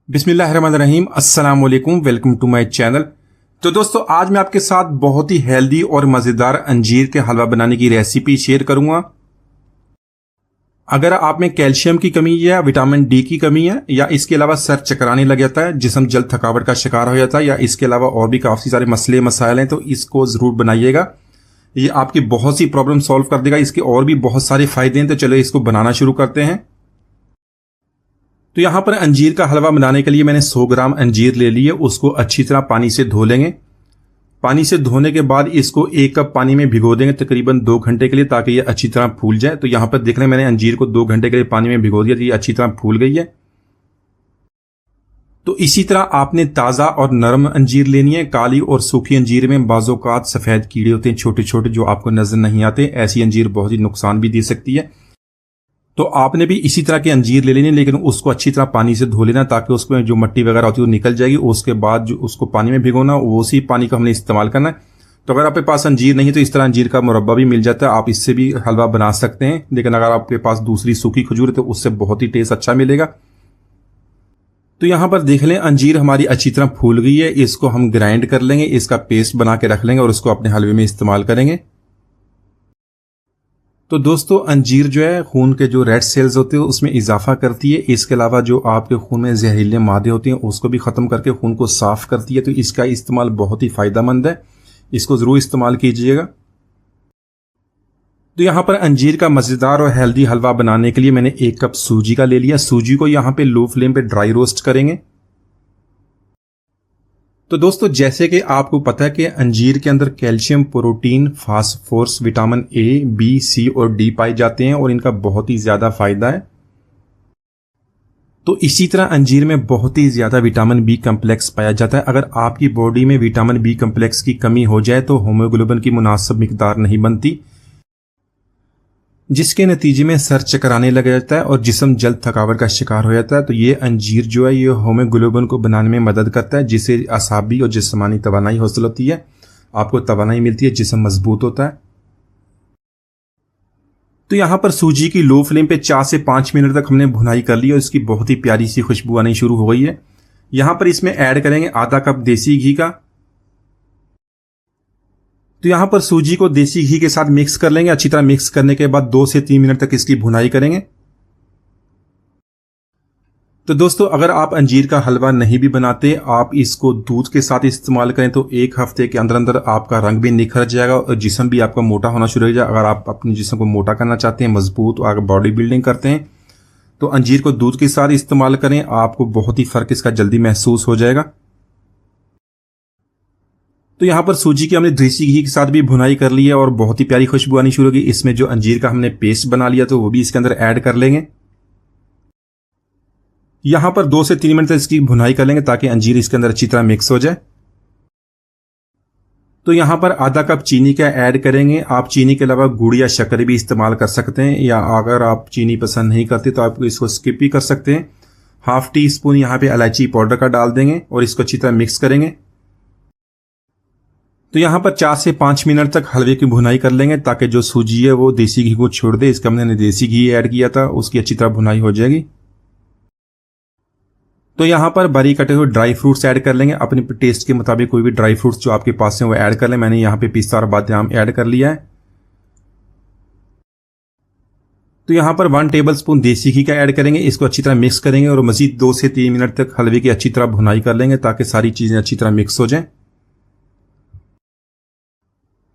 बिस्मिल्लाहिर्रहमानिर्रहीम, अस्सलाम वालेकुम, वेलकम टू माय चैनल। तो दोस्तों, आज मैं आपके साथ बहुत ही हेल्दी और मज़ेदार अंजीर के हलवा बनाने की रेसिपी शेयर करूंगा। अगर आप में कैल्शियम की कमी है या विटामिन डी की कमी है या इसके अलावा सर चकराने लग जाता है, जिस्म जल्द थकावट का शिकार हो जाता है या इसके अलावा और भी काफ़ी सारे मसले मसाइल हैं, तो इसको ज़रूर बनाइएगा। ये आपकी बहुत सी प्रॉब्लम सॉल्व कर देगा। इसके और भी बहुत सारे फ़ायदे हैं, तो चलो इसको बनाना शुरू करते हैं। तो यहाँ पर अंजीर का हलवा बनाने के लिए मैंने 100 ग्राम अंजीर ले लिए। उसको अच्छी तरह पानी से धो लेंगे। पानी से धोने के बाद इसको 1 कप पानी में भिगो देंगे तकरीबन 2 घंटे के लिए, ताकि ये अच्छी तरह फूल जाए। तो यहाँ पर देख लें, मैंने अंजीर को 2 घंटे के लिए पानी में भिगो दिया, तो ये अच्छी तरह फूल गई है। तो इसी तरह आपने ताज़ा और नरम अंजीर लेनी है। काली और सूखी अंजीर में बाज़ोकात सफ़ेद कीड़े होते हैं, छोटे छोटे, जो आपको नजर नहीं आते। ऐसी अंजीर बहुत ही नुकसान भी दे सकती है। तो आपने भी इसी तरह की अंजीर ले लेनी है, लेकिन उसको अच्छी तरह पानी से धो लेना, ताकि उसमें जो मिट्टी वगैरह होती है वो निकल जाएगी। उसके बाद जो उसको पानी में भिगोना, उसी पानी को हमने इस्तेमाल करना है। तो अगर आपके पास अंजीर नहीं है तो इस तरह अंजीर का मुरब्बा भी मिल जाता है, आप इससे भी हलवा बना सकते हैं। लेकिन अगर आपके पास दूसरी सूखी खजूर है तो उससे बहुत ही टेस्ट अच्छा मिलेगा। तो यहाँ पर देख लें, अंजीर हमारी अच्छी तरह फूल गई है। इसको हम ग्राइंड कर लेंगे, इसका पेस्ट बना के रख लेंगे और उसको अपने हलवे में इस्तेमाल करेंगे। तो दोस्तों, अंजीर जो है खून के जो रेड सेल्स होते हैं उसमें इजाफा करती है। इसके अलावा जो आपके खून में जहरीले मादे होते हैं उसको भी ख़त्म करके खून को साफ करती है। तो इसका इस्तेमाल बहुत ही फ़ायदेमंद है, इसको ज़रूर इस्तेमाल कीजिएगा। तो यहाँ पर अंजीर का मज़ेदार और हेल्दी हलवा बनाने के लिए मैंने 1 कप सूजी का ले लिया। सूजी को यहाँ पे लो फ्लेम पे ड्राई रोस्ट करेंगे। तो दोस्तों, जैसे कि आपको पता है कि अंजीर के अंदर calcium, protein, phosphorus, vitamin A, B, C और डी पाए जाते हैं और इनका बहुत ही ज़्यादा फायदा है। तो इसी तरह अंजीर में बहुत ही ज़्यादा विटामिन बी कम्प्लेक्स पाया जाता है। अगर आपकी बॉडी में विटामिन बी कम्प्लेक्स की कमी हो जाए तो हीमोग्लोबिन की मुनासिब मिकदार नहीं बनती, जिसके नतीजे में सर चकराने लग जाता है और जिस्म जल्द थकावट का शिकार हो जाता है। तो ये अंजीर जो है ये हीमोग्लोबिन को बनाने में मदद करता है, जिससे असाबी और जिस्मानी तवानाई हासिल होती है, आपको तवानाई मिलती है, जिस्म मजबूत होता है। तो यहाँ पर सूजी की लो फ्लेम पे 4 से 5 मिनट तक हमने भुनाई कर ली और इसकी बहुत ही प्यारी सी खुशबू आनी शुरू हो गई है। यहाँ पर इसमें ऐड करेंगे आधा कप देसी घी का। तो यहाँ पर सूजी को देसी घी के साथ मिक्स कर लेंगे। अच्छी तरह मिक्स करने के बाद 2 से 3 मिनट तक इसकी भुनाई करेंगे। तो दोस्तों, अगर आप अंजीर का हलवा नहीं भी बनाते, आप इसको दूध के साथ इस्तेमाल करें तो 1 हफ्ते के अंदर अंदर आपका रंग भी निखर जाएगा और जिस्म भी आपका मोटा होना शुरू हो जाएगा। अगर आप अपने जिस्म को मोटा करना चाहते हैं, मजबूत, और बॉडी बिल्डिंग करते हैं, तो अंजीर को दूध के साथ इस्तेमाल करें। आपको बहुत ही फ़र्क इसका जल्दी महसूस हो जाएगा। तो यहाँ पर सूजी की हमने देसी घी के साथ भी भुनाई कर ली है और बहुत ही प्यारी खुशबू आनी शुरू होगी। इसमें जो अंजीर का हमने पेस्ट बना लिया तो वो भी इसके अंदर ऐड कर लेंगे। यहाँ पर 2 से 3 मिनट तक इसकी भुनाई कर लेंगे ताकि अंजीर इसके अंदर अच्छी तरह मिक्स हो जाए। तो यहाँ पर आधा कप चीनी का ऐड करेंगे। आप चीनी के अलावा गुड़ या शक्कर भी इस्तेमाल कर सकते हैं, या अगर आप चीनी पसंद नहीं करते तो आप इसको स्किप भी कर सकते हैं। 1/2 टीस्पून यहाँ पे इलायची पाउडर का डाल देंगे और इसको अच्छी तरह मिक्स करेंगे। तो यहाँ पर 4 से 5 मिनट तक हलवे की भुनाई कर लेंगे ताकि जो सूजी है वो देसी घी को छोड़ दे। इसका हमने देसी घी ऐड किया था, उसकी अच्छी तरह भुनाई हो जाएगी। तो यहाँ पर बारीक कटे हुए ड्राई फ्रूट्स ऐड कर लेंगे। अपने टेस्ट के मुताबिक कोई भी ड्राई फ्रूट्स जो आपके पास है वो ऐड कर लें। मैंने यहाँ पे पिस्ता और बादाम ऐड कर लिया है। तो यहाँ पर 1 टेबलस्पून देसी घी का ऐड करेंगे। इसको अच्छी तरह मिक्स करेंगे और मजीद 2 से 3 मिनट तक हलवे की अच्छी तरह भुनाई कर लेंगे ताकि सारी चीज़ें अच्छी तरह मिक्स हो जाएं।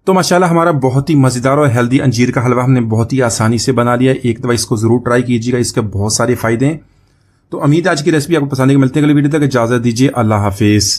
तो माशाल्लाह, हमारा बहुत ही मज़ेदार और हेल्दी अंजीर का हलवा हमने बहुत ही आसानी से बना लिया है। एक दफ़ा इसको ज़रूर ट्राई कीजिएगा, इसके बहुत सारे फ़ायदे हैं। तो उम्मीद है आज की रेसिपी आपको पसंद है। मिलते हैं अगली वीडियो तक, इजाज़त दीजिए, अल्लाह हाफिज़।